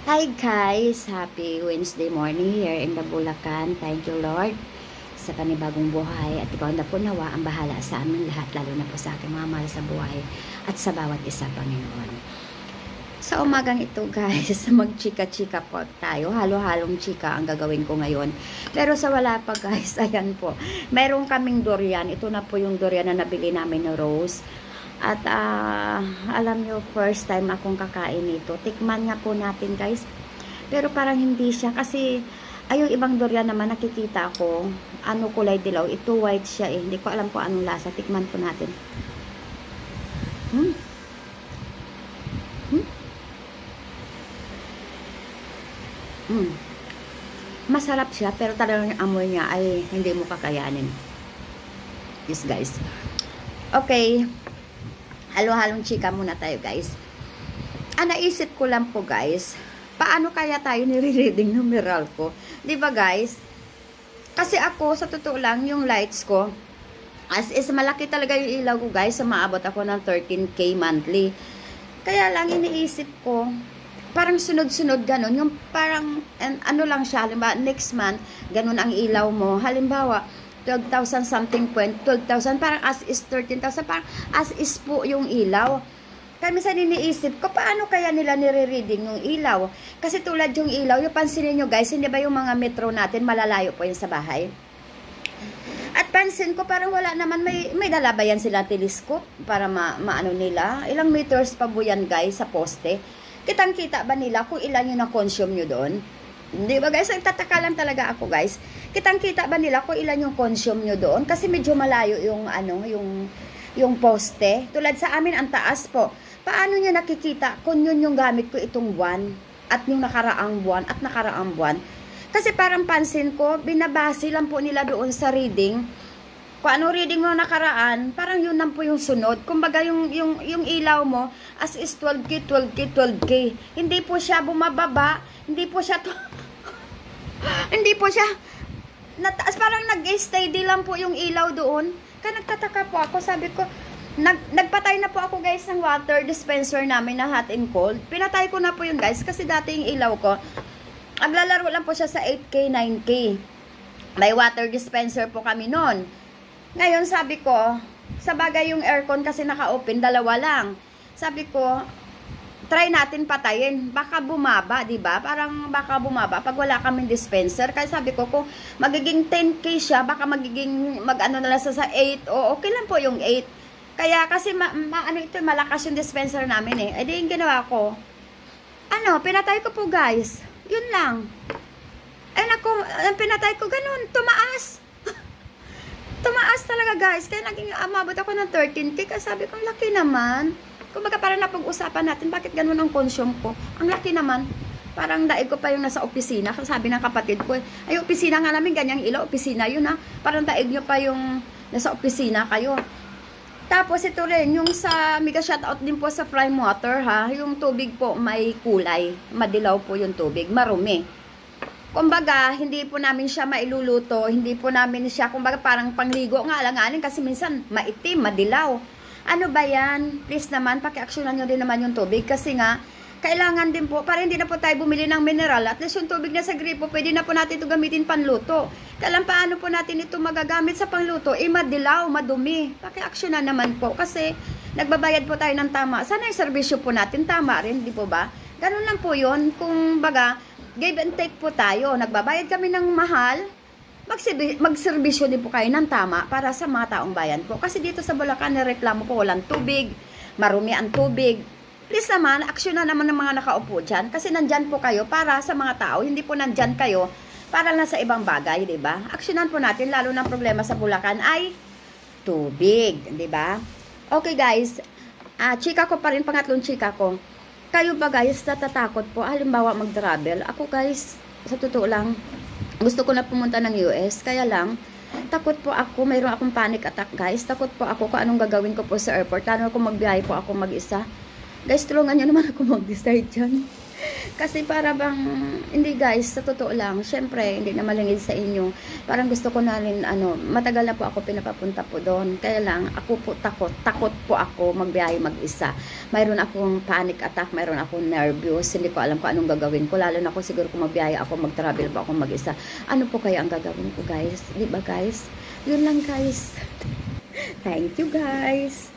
Hi guys! Happy Wednesday morning here in the Bulacan. Thank you Lord sa panibagong buhay at ikaw na po nawa ang bahala sa amin lahat, lalo na po sa aking mga mahal sa buhay at sa bawat isa, Panginoon. Sa umagang ito guys, magchika-chika po tayo. Halo-halong chika ang gagawin ko ngayon. Pero sa wala pa guys, ayan po. Meron kaming durian. Ito na po yung durian na nabili namin ni Rose. At alam nyo, first time akong kakain nito. Tikman nga po natin guys. Pero parang hindi siya. Kasi yung ibang durian naman nakikita ko. Ano kulay dilaw. Ito white siya eh. Hindi ko alam kung anong lasa. Tikman po natin. Masarap siya. Pero talagang yung amoy niya ay hindi mo kakayanin. Yes guys. Okay. Halo-halong chika muna tayo guys. Naisip ko lang po guys, paano kaya tayo nire-reading numeral ko? Diba guys? Kasi ako, sa totoo lang, yung lights ko, as is malaki talaga yung ilaw ko guys, maabot ako ng 13K monthly. Kaya lang iniisip ko, parang sunod-sunod ganun, yung parang, ano lang siya, halimbawa, next month, ganun ang ilaw mo. Halimbawa, 12,000 something point, 12,000, parang as is 13,000, parang as is po yung ilaw. Kaya minsan iniisip ko, paano kaya nila nire-reading yung ilaw? Kasi tulad yung ilaw, yung pansinin nyo guys, hindi ba yung mga metro natin, malalayo po yun sa bahay? At pansin ko, parang wala naman, may dala ba yan sila telescope para maano nila? Ilang meters pa po yan guys sa poste? Kitang-kita ba nila kung ilan yung na-consume nyo doon? Di ba guys, nagtataka lang talaga ako guys. Kitang-kita ba nila kung ilan yung consume nyo doon? Kasi medyo malayo yung yung poste. Tulad sa amin ang taas po. Paano nyo nakikita kung yun yung gamit ko itong buwan at yung nakaraang buwan? Kasi parang pansin ko, binabase lang po nila doon sa reading. Kung anong reading mo nakaraan, parang yun lang po yung sunod. Kumbaga yung ilaw mo as is 12K, 12K, 12K. Hindi po siya bumababa, hindi po siya nataas, parang nag-steady lang po yung ilaw doon. Kaya nagtataka po ako, sabi ko, nagpatay na po ako guys ng water dispenser namin na hot and cold. Pinatay ko na po yun guys, kasi dati yung ilaw ko, aglalaro lang po siya sa 8K, 9K. May water dispenser po kami noon. Ngayon sabi ko, sa bagay yung aircon kasi naka-open, dalawa lang. Sabi ko, try natin patayin. Baka bumaba, di ba? Parang baka bumaba pag wala kaming dispenser. Kaya sabi ko, kung magiging 10K siya, baka magiging mag-ano na lang sa 8. O okay lang po yung 8. Kaya kasi ano ito, malakas yung dispenser namin eh. Ay di yung ginawa ko. Pinatay ko po guys. Yun lang. Ay naku, pinatay ko ganun. Tumaas. Tumaas talaga guys. Kaya naging amabot ako ng 13K. Kaya sabi ko, laki naman. Kumbaga parang napag-usapan natin, bakit ganun ang consume ko? Ang laki naman. Parang daig ko pa yung nasa opisina. Sabi ng kapatid ko, ay opisina nga namin, ganyang ilaw, opisina yun ha. Parang daig nyo pa yung nasa opisina kayo. Tapos ito rin, yung sa, mega shoutout din po sa Prime Water ha. Yung tubig po may kulay. Madilaw po yung tubig, marumi. Kumbaga, hindi po namin siya mailuluto, hindi po namin siya, kumbaga parang pangligo nga alanganin kasi minsan maitim, madilaw. Ano ba yan? Please naman, paki-actionan nyo din naman yung tubig kasi nga, kailangan din po, para hindi na po tayo bumili ng mineral, at least yung tubig na sa gripo, pwede na po natin ito gamitin panluto. Kailan paano po natin ito magagamit sa pangluto? Madilaw, madumi. Paki-actionan naman po kasi nagbabayad po tayo ng tama. Sana yung serbisyo po natin tama rin, di po ba? Ganun lang po yun, kung baga, give and take po tayo. Nagbabayad kami ng mahal, magserbisyo din po kayo ng tama para sa mga taong bayan po. Kasi dito sa Bulacan, nireklamo po walang tubig, marumi ang tubig. Please naman, aksyon na naman ng mga nakaupo dyan. Kasi nandyan po kayo para sa mga tao, hindi po nandyan kayo para lang sa ibang bagay, di ba? Aksyonan po natin, lalo ng problema sa Bulacan ay tubig, di ba? Okay guys, chika ko pa rin, pangatlong chika ko. Kayo ba guys, natatakot po, halimbawa mag-travel? Ako guys, sa totoo lang, gusto ko na pumunta ng US, kaya lang, takot po ako, mayroon akong panic attack guys, takot po ako kung anong gagawin ko po sa airport, lalo kung magbiyahe po ako mag-isa. Guys, tulungan nyo naman ako mag-decide dyan. Kasi para bang, hindi guys, sa totoo lang, syempre, hindi na malingid sa inyo. Parang gusto ko na rin, matagal na po ako pinapapunta po doon. Kaya lang, ako po takot po ako magbiyahe mag-isa. Mayroon akong panic attack, mayroon akong nervous, hindi ko alam kung anong gagawin ko. Lalo na ako siguro kung magbiyahe ako, mag-travel po ako mag-isa. Ano po kaya ang gagawin ko guys? Di ba guys? Yun lang guys. Thank you guys.